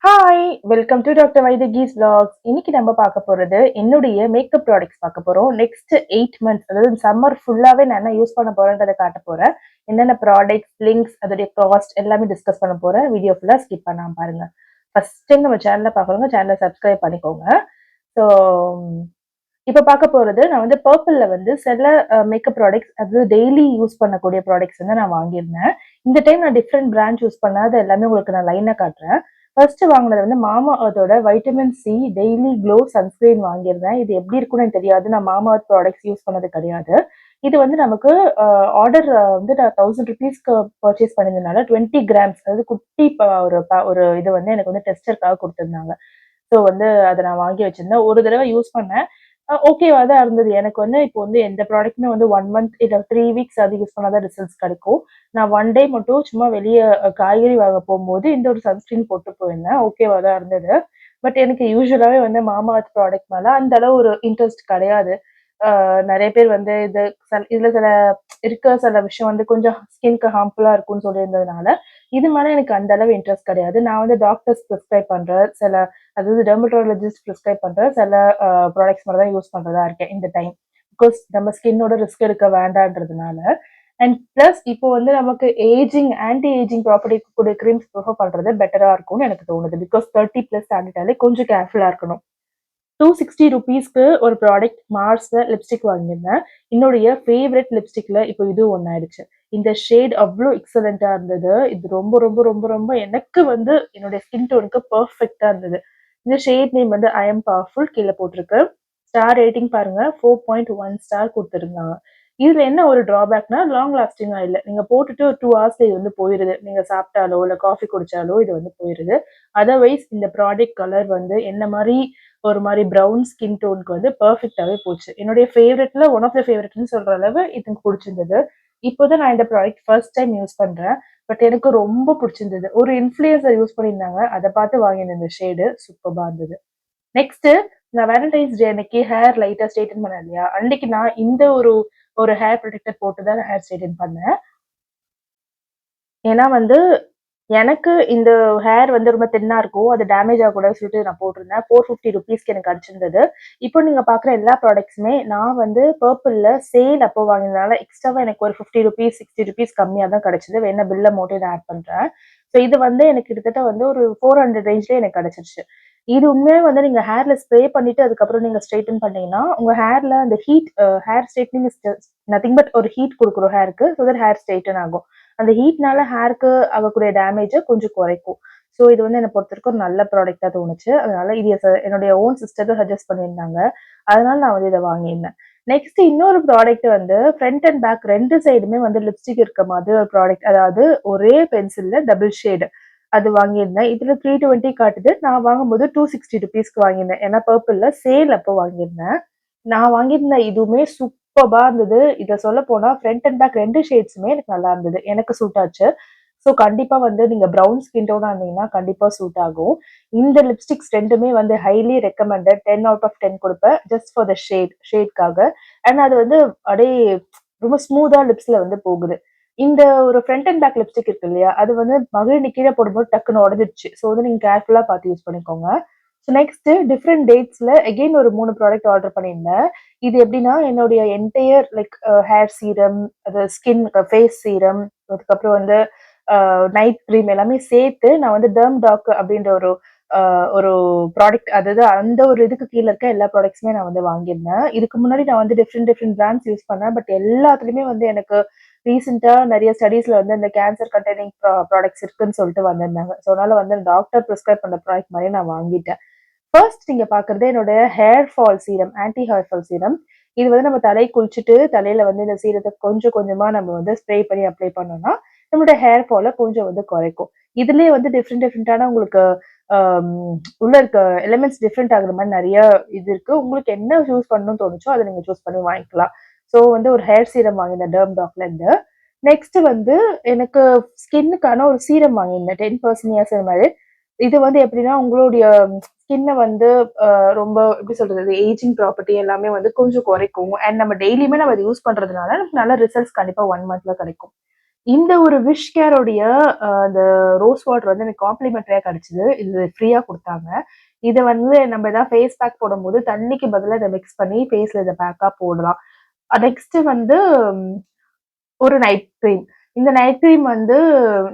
Hi! Welcome to doctor Vaidehi's vlogs. இன்னைக்கு நம்ம பார்க்க போறது, என்னுடைய மேக்கப் ப்ராடக்ட்ஸ் பார்க்க போறோம். நெக்ஸ்ட் 8 மந்த்ஸ் அதாவது சம்மர் ஃபுல்லாவே நான் என்ன யூஸ் பண்ண போறேன்றத காட்ட போறேன். என்னென்ன ப்ராடக்ட்ஸ், லிங்க்ஸ், அதோடைய காஸ்ட் எல்லாமே டிஸ்கஸ் பண்ண போறேன். வீடியோ ஃபுல்லா ஸ்கிப் பண்ணாம பாருங்க. ஃபர்ஸ்ட் டைம் நம்ம சேனல பார்க்குறவங்க சேனல சப்ஸ்கிரைப் பண்ணிக்கோங்க. ஸோ இப்ப பார்க்க போறது, நான் வந்து பர்பிள்ல வந்து சில மேக்கப் ப்ராடக்ட்ஸ் அது டெய்லி யூஸ் பண்ணக்கூடிய ப்ராடக்ட்ஸ் வந்து நான் வாங்கியிருந்தேன். இந்த டைம் நான் டிஃபரெண்ட் பிராண்ட் சூஸ் பண்ணேன். அது எல்லாமே உங்களுக்கு நான் லைனா காட்டுறேன். ஃபர்ஸ்ட் வாங்குனது வந்து மாமா எர்த்தோட vitamin C daily glow sunscreen வாங்கியிருந்தேன். இது எப்படி இருக்கும்னு எனக்கு தெரியாது. நான் மாமா எர்த் ப்ராடக்ட்ஸ் யூஸ் பண்ணது கிடையாது. இது வந்து நமக்கு ஆர்டர் வந்து நான் ₹1000க்கு பர்ச்சேஸ் பண்ணியிருந்தனால 20 கிராம்ஸ் அதாவது குட்டி ஒரு இது வந்து எனக்கு வந்து டெஸ்டர்க்காக குடுத்திருந்தாங்க. ஸோ வந்து அத நான் வாங்கி வச்சிருந்தேன். ஒரு தடவ யூஸ் பண்ணேன். ஓகேவா தான் இருந்தது. எனக்கு வந்து இப்போ வந்து எந்த ப்ராடக்ட்டுமே வந்து 1 மந்த் இல்ல 3 வீக்ஸ் அது யூஸ் பண்ணா தான் ரிசல்ட்ஸ் கிடைக்கும். நான் 1 டே மட்டும் சும்மா வெளிய காய்கறி வாங்க போம்போது இந்த ஒரு சன்ஸ்கிரீன் போட்டு போயிருந்தேன். ஓகேவா தான் இருந்தது. பட் எனக்கு யூசுவலாவே வந்து மாமாஎர்த் ப்ராடக்ட் மேல அந்த அளவு ஒரு இன்ட்ரெஸ்ட் கிடையாது. நெறைய பேர் வந்து இதுல சில விஷயம் வந்து கொஞ்சம் ஸ்கின்க்கு ஹார்ம்ஃபுல்லா இருக்கும்னு சொல்லியிருந்ததுனால, இது மேல எனக்கு அந்த அளவு இன்ட்ரெஸ்ட் கிடையாது. நான் வந்து டாக்டர்ஸ் பிரிஸ்கிரைப் பண்ற அதாவது டெர்மடாலஜிஸ்ட் பிரிஸ்கிரைப் பண்ற சில ப்ராடக்ட்ஸ் மட்டும் தான் யூஸ் பண்றதா இருக்கேன் இந்த டைம். பிகாஸ் நம்ம ஸ்கின்னோட ரிஸ்க் எடுக்க வேண்டான்றதுனால. அண்ட் பிளஸ் இப்போ வந்து நமக்கு ஆன்டி ஏஜிங் ப்ராப்பர்ட்டி கூடிய கிரீம்ஸ் ப்ரிஃபர் பண்றது பெட்டரா இருக்கும்னு எனக்கு தோணுது. பிகாஸ் 30 பிளஸ் தாண்டிட்டாலே கொஞ்சம் கேர்ஃபுல்லா இருக்கணும். ₹260க்கு ஒரு ப்ராடக்ட் மார்ஸ்ல லிப்ஸ்டிக் வாங்கியிருந்தேன். என்னுடைய ஃபேவரைட் லிப்ஸ்டிக்ல இப்போ இது ஒண்ணாயிடுச்சு. இந்த ஷேட் அவ்ளோ எக்ஸலென்ட்டா இருந்தது. இது ரொம்ப, ரொம்ப, ரொம்ப, ரொம்ப எனக்கு வந்து என்னுடைய ஸ்கின் டோனுக்கு பெர்ஃபெக்ட்டா இருந்தது. இந்த ஷேட் நேம் வந்து ஐ அம் பவர்ஃபுல் கீழ போட்டிருக்கு. ஸ்டார் ரேட்டிங் பாருங்க 4.1 ஸ்டார் குடுத்திருந்தாங்க. இதுல என்ன ஒரு ட்ராபேக்னா, லாங் லாஸ்டிங்கா இல்ல. நீங்க போட்டுட்டு ஒரு 2 ஹார்ஸ்ல இது வந்து போயிருது. நீங்க சாப்பிட்டாலோ, இல்ல காஃபி குடிச்சாலோ இது வந்து போயிருது. அதர்வைஸ் இந்த ப்ராடக்ட் கலர் வந்து என்ன மாரி ஒரு மாரி ப்ரவுன் ஸ்கின் டோனுக்கு வந்து பெர்ஃபெக்ட்டாவே போச்சு. என்னுடைய ஃபேவரைட்ல ஒன் ஆஃப் த ஃபேவரைட்ன்னு சொல்ற அளவு இது எனக்கு புடிச்சிருந்தது. இப்போ தான் நான் இந்த ப்ராடக்ட் ஃபர்ஸ்ட் டைம் யூஸ் பண்றேன். பட் எனக்கு ரொம்ப புடிச்சிருந்தது. ஒரு இன்ஃப்ளூயன்சர் யூஸ் பண்ணியிருந்தாங்க. அத பார்த்து வாங்கினேன் இந்த ஷேடு. சூப்பர்பா இருந்தது. நெக்ஸ்ட்டு நான் வேலண்டைன்ஸ் டே அன்னைக்கு ஹேர் லைட்டா ஸ்ட்ரெய்டன் பண்ணேன் இல்லையா? அன்னைக்கு நான் இந்த ஒரு ஒரு ஹேர் ப்ரொடெக்டர் போட்டு தான் ஹேர் ஸ்ட்ரெய்டன் பண்ணேன். ஏன்னா வந்து எனக்கு இந்த ஹேர் வந்து ரொம்ப தின்னா இருக்கும். அது டேமேஜ் ஆகக்கூடாதுன்னு சொல்லிட்டு நான் போட்டிருந்தேன். ₹450க்கு எனக்கு கிடைச்சிருந்தது. இப்போ நீங்க பார்க்குற எல்லா ப்ராடக்ட்ஸுமே நான் வந்து பர்பிள்ல சேல் அப்போ வாங்கினதுனால எக்ஸ்ட்ராவா எனக்கு ஒரு ₹50, ₹60 கம்மியா தான் கிடைச்சது. வேணா பில் அமௌண்ட்டும் இத ஆட் பண்றேன். ஸோ இது வந்து எனக்கு கிட்டத்தட்ட வந்து ஒரு 400 ரேஞ்ச்லயே எனக்கு கிடைச்சிருச்சு. இது உண்மையாவே வந்து நீங்க ஹேர்ல ஸ்ப்ரே பண்ணிட்டு அதுக்கப்புறம் நீங்க ஸ்ட்ரெய்டன் பண்ணீங்கன்னா, உங்க ஹேர்ல அந்த hair straightening is nothing but ஒரு ஹீட் குடுக்குறோம் ஹேருக்கு. ஸோ தட் ஹேர் ஸ்ட்ரெய்டன் ஆகும். அந்த ஹீட்னால ஹேருக்கு ஆகக்கூடிய டேமேஜ கொஞ்சம் குறைக்கும். ஸோ இது வந்து என்ன பொறுத்தவரைக்கும் ஒரு நல்ல ப்ராடக்ட்டா தோணுச்சு. அதனால இது என்னுடைய ஓன் சிஸ்டர் தான் சஜெஸ்ட் பண்ணியிருந்தாங்க. அதனால நான் வந்து இத வாங்கியிருந்தேன். நெக்ஸ்ட் இன்னொரு ப்ராடக்ட் வந்து ஃப்ரண்ட் அண்ட் பேக் 2 சைடுமே வந்து லிப்ஸ்டிக் இருக்க மாதிரி ஒரு ப்ராடக்ட். அதாவது ஒரே பென்சில்ல டபுள் ஷேட். அது வாங்கியிருந்தேன். இதுல 320 காட்டுது. நான் வாங்கும்போது ₹260க்கு வாங்கியிருந்தேன். ஏன்னா பர்பிள்ல சேல் அப்போ வாங்கியிருந்தேன். நான் வாங்கியிருந்த இதுவுமே சூப்பர்பா இருந்தது. இத சொல்லப்போனா ஃப்ரண்ட் அண்ட் பேக் 2 ஷேட்ஸுமே எனக்கு நல்லா இருந்தது. எனக்கு சூட் ஆச்சு. ஸோ கண்டிப்பா வந்து நீங்க ப்ரவுன் ஸ்கின் டோனா இருந்தீங்கன்னா கண்டிப்பா சூட் ஆகும். இந்த லிப்ஸ்டிக்ஸ் 2மே வந்து ஹைலி ரெக்கமெண்டட் 10 அவுட் ஆஃப் 10 குடுப்பேன். ஜஸ்ட் ஃபார் த ஷேட்காக. அண்ட் அது வந்து அப்படியே ரொம்ப ஸ்மூத்தா லிப்ஸ்ல வந்து போகுது. இந்த ஒரு ஃப்ரண்ட் அண்ட் பேக் லிப்ஸ்டிக் இருக்கு இல்லையா? அது வந்து மகிழினி கீழ போடும்போது டக்குன்னு உடைஞ்சிடுச்சு. ஸோ வந்து நீங்க கேர்ஃபுல்லா பார்த்து யூஸ் பண்ணிக்கோங்க. ஸோ நெக்ஸ்ட் டிஃபரெண்ட் டேட்ஸ்ல அகைன் ஒரு 3 ப்ராடக்ட் ஆர்டர் பண்ணியிருந்தேன். இது எப்படின்னா, என்னுடைய என்டையர் ஹேர் சீரம், அது ஃபேஸ் சீரம், அதுக்கப்புறம் வந்து நைட் கிரீம் எல்லாமே சேர்த்து நான் வந்து டெர்ம்டாக் அப்படின்ற அ ஒரு ப்ராடக்ட் அதாவது அந்த ஒரு இதுக்கு கீழ இருக்க எல்லா ப்ராடக்ட்ஸுமே நான் வந்து வாங்கியிருந்தேன். இதுக்கு முன்னாடி நான் வந்து டிஃபரெண்ட் டிஃபரெண்ட் பிராண்ட்ஸ் யூஸ் பண்ணேன். பட் எல்லாத்துலயுமே வந்து எனக்கு ரீசென்ட்டா நெறைய ஸ்டடீஸ்ல வந்து இந்த கேன்சர் கன்டெய்னிங் ப்ராடக்ட்ஸ் இருக்குன்னு சொல்லிட்டு வந்திருந்தாங்க. ஸோ அதனால வந்து டாக்டர் பிரிஸ்கிரைப் பண்ண ப்ராடக்ட் மாரியே நான் வாங்கிட்டேன். ஃபர்ஸ்ட் நீங்க பார்க்குறது என்னோட hair fall serum, anti hair fall serum. இது வந்து நம்ம தலைக்கு குளிச்சுட்டு, தலையில வந்து இந்த சீரத்த கொஞ்சம் கொஞ்சமா நம்ம வந்து ஸ்ப்ரே பண்ணி அப்ளை பண்ணோம்னா, நம்மளோட ஹேர் ஃபால கொஞ்சம் வந்து குறைக்கும். இதுலயே வந்து டிஃபரெண்ட் டிஃபரெண்டான உங்களுக்கு அம் உள்ள இருக்க எலிமெண்ட்ஸ் டிஃபரெண்ட் ஆகுற மாரி நெறைய இது இருக்கு. உங்களுக்கு என்ன சூஸ் பண்ணணும்னு தோணுச்சோ, அத நீங்க சூஸ் பண்ணி வாங்கிக்கலாம். ஸோ வந்து ஒரு ஹேர் சீரம் வாங்கினேன் டெர்ம்டாக்ல இருந்து. நெக்ஸ்ட் வந்து எனக்கு ஸ்கின்னுக்கான ஒரு சீரம் வாங்கியிருந்தேன். 10% நியாசினமைடு. இது வந்து எப்படின்னா, உங்களுடைய ஸ்கின்ன வந்து ரொம்ப எப்படி சொல்றது? ஏஜிங் ப்ராப்பர்ட்டி எல்லாமே வந்து கொஞ்சம் குறைக்கும். அண்ட் நம்ம டெய்லியுமே நம்ம அத யூஸ் பண்றதுனால, நமக்கு நல்ல ரிசல்ட்ஸ் கண்டிப்பா 1 மந்த்ல கிடைக்கும். இந்த ஒரு விஷ் கேரோடைய அந்த ரோஸ் வாட்டர் வந்து எனக்கு காம்ப்ளிமெண்டரியா கிடைச்சது. இது ஃப்ரீயா குடுத்தாங்க. இத வந்து நம்ம ஏதாவது ஃபேஸ் பேக் போடும்போது தண்ணிக்கு பதிலா இத மிக்ஸ் பண்ணி ஃபேஸ்ல இத பேக்கா போடலாம். நெக்ஸ்ட் வந்து ஒரு நைட் கிரீம். இந்த நைட் கிரீம் வந்து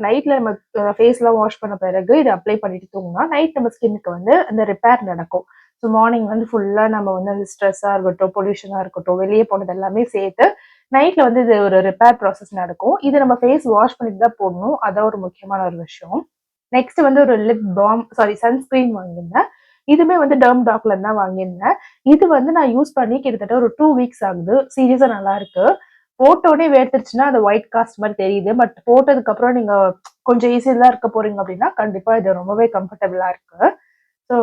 நைட்ல நம்ம ஃபேஸ்லாம் வாஷ் பண்ண பிறகு இத அப்ளை பண்ணிட்டு தூங்குனா, நைட் நம்ம ஸ்கின்னுக்கு வந்து அந்த ரிப்பேர் நடக்கும். ஸோ மார்னிங் வந்து ஃபுல்லா நம்ம வந்து அந்த ஸ்ட்ரெஸ்ஸா இருக்கட்டும், பொல்யூஷனா இருக்கட்டும், வெளிய போனது எல்லாமே சேர்த்து நைட்ல வந்து இது ஒரு ரிப்பேர் ப்ராசஸ் நடக்கும். இது நம்ம ஃபேஸ் வாஷ் பண்ணிட்டு தான் போடணும். அதான் ஒரு முக்கியமான ஒரு விஷயம். நெக்ஸ்ட் வந்து ஒரு லிப் பால்ம் சன்ஸ்கிரீன் வாங்கியிருந்தேன். இதுவுமே வந்து டெர்ம் டாக்ல இருந்து தான் வாங்கியிருந்தேன். இது வந்து நான் யூஸ் பண்ணி கிட்டத்தட்ட ஒரு 2 வீக்ஸ் ஆகுது. சீரியஸா நல்லா இருக்கு. போட்டோனே வேர்த்துருச்சுன்னா, அது ஒயிட் காஸ்ட் மாரி தெரியுது. பட் போட்டதுக்கப்புறம் நீங்க கொஞ்சம் ஈஸியா இருக்க போறீங்க அப்டின்னா, கண்டிப்பா இது ரொம்பவே கம்ஃபர்டபுளா இருக்கு. ஸோ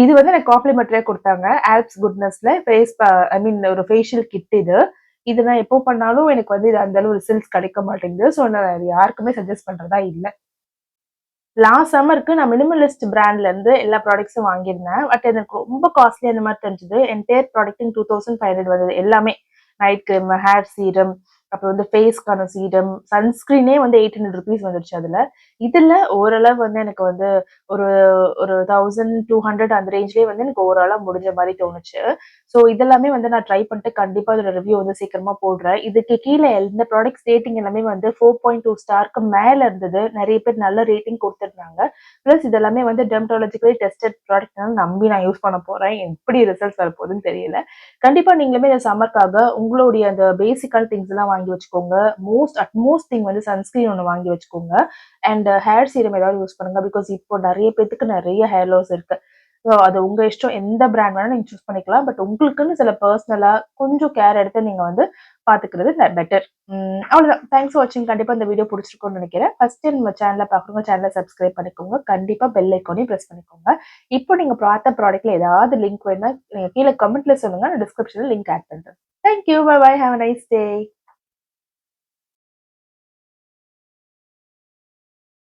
இது வந்து எனக்கு காம்ப்ளிமெண்டரியா குடுத்தாங்க. ஆல்ப்ஸ் குட்னஸ்ல ஃபேஸ் ஐ மீன் ஒரு ஃபேஷியல் கிட் இது. இது நான் எப்போ பண்ணாலும் எனக்கு வந்து இது அந்த அளவு ரிசல்ட்ஸ் கிடைக்க மாட்டேங்குது. ஸோ நான் அது யாருக்குமே சஜெஸ்ட் பண்றதா இல்ல. லாஸ்ட் சம்மருக்கு நான் மினிமலிஸ்ட் பிராண்ட்ல இருந்து எல்லா ப்ராடக்ட்ஸும் வாங்கியிருந்தேன். பட் எனக்கு ரொம்ப காஸ்ட்லியா அந்த மாரி தெரிஞ்சது. என்டையர் ப்ராடக்ட்டும் 2500 வந்தது எல்லாமே. நைட் கிரீம், ஹேர் சீரம், அப்புறம் வந்து ஃபேஸ்க்கான சீரம், சன்ஸ்கிரீனே வந்து ₹800 வந்துருச்சு அதுல. இதுல ஓரளவு வந்து எனக்கு வந்து ஒரு ஒரு 1200 அந்த ரேஞ்ச்லயே வந்து எனக்கு ஓவராலா முடிஞ்ச மாரி தோணுச்சு. ஸோ இதெல்லாமே வந்து நான் ட்ரை பண்ணிட்டு கண்டிப்பா இதோட ரிவ்யூ வந்து சீக்கிரமா போடுறேன். இதுக்கு கீழ இந்த ப்ராடக்ட்ஸ் ரேட்டிங் எல்லாமே வந்து 4.2 ஸ்டாருக்கு மேல இருந்தது. நெறைய பேர் நல்ல ரேட்டிங் குடுத்திருந்தாங்க. பிளஸ் இதெல்லாமே வந்து டெர்மடாலஜிக்கலி டெஸ்டட் ப்ராடக்ட்னால நம்பி நான் யூஸ் பண்ண போறேன். எப்படி ரிசல்ட்ஸ் வரப்போகுதுன்னு தெரியல. கண்டிப்பா நீங்களுமே இந்த சம்மர்க்காக உங்களுடைய அந்த பேசிக்கான திங்ஸ் எல்லாம் வாங்கி வச்சுக்கோங்க. அட்மோஸ்ட் திங் வந்து சன்ஸ்கிரீன் ஒண்ணு வாங்கி வச்சுக்கோங்க. அண்ட் ஹேர் சீரம் ஏதாவது யூஸ் பண்ணுங்க. பிகாஸ் இப்போ நெறைய பேத்துக்கு நெறைய ஹேர் லாஸ் இருக்கு. ஸோ அது உங்க இஷ்டம். எந்த பிராண்ட் வேணாலும் நீங்க சூஸ் பண்ணிக்கலாம். பட் உங்களுக்குன்னு சில பெர்சனலா கொஞ்சம் கேர் எடுத்து நீங்க வந்து பாத்துக்கிறது பெட்டர். அவ்வளவுதான். தேங்க்ஸ் ஃபார் வாட்சிங். கண்டிப்பா இந்த வீடியோ புடிச்சிருக்கும்னு நெனைக்கிறேன். ஃபர்ஸ்ட் டைம் நம்ம சேனல பாக்குறவங்க சேனல சப்ஸ்கிரைப் பண்ணிக்கோங்க. கண்டிப்பா பெல் ஐகானையும் பிரஸ் பண்ணிக்கோங்க. இப்போ நீங்க பார்த்த ப்ராடக்ட்ல ஏதாவது லிங்க் வேணும்னா நீங்க கீழ கமெண்ட்ல சொல்லுங்க. நான் டிஸ்கிரிப்ஷன்ல லிங்க் ஆட் பண்றேன். Thank you. Bye bye. Have a nice day.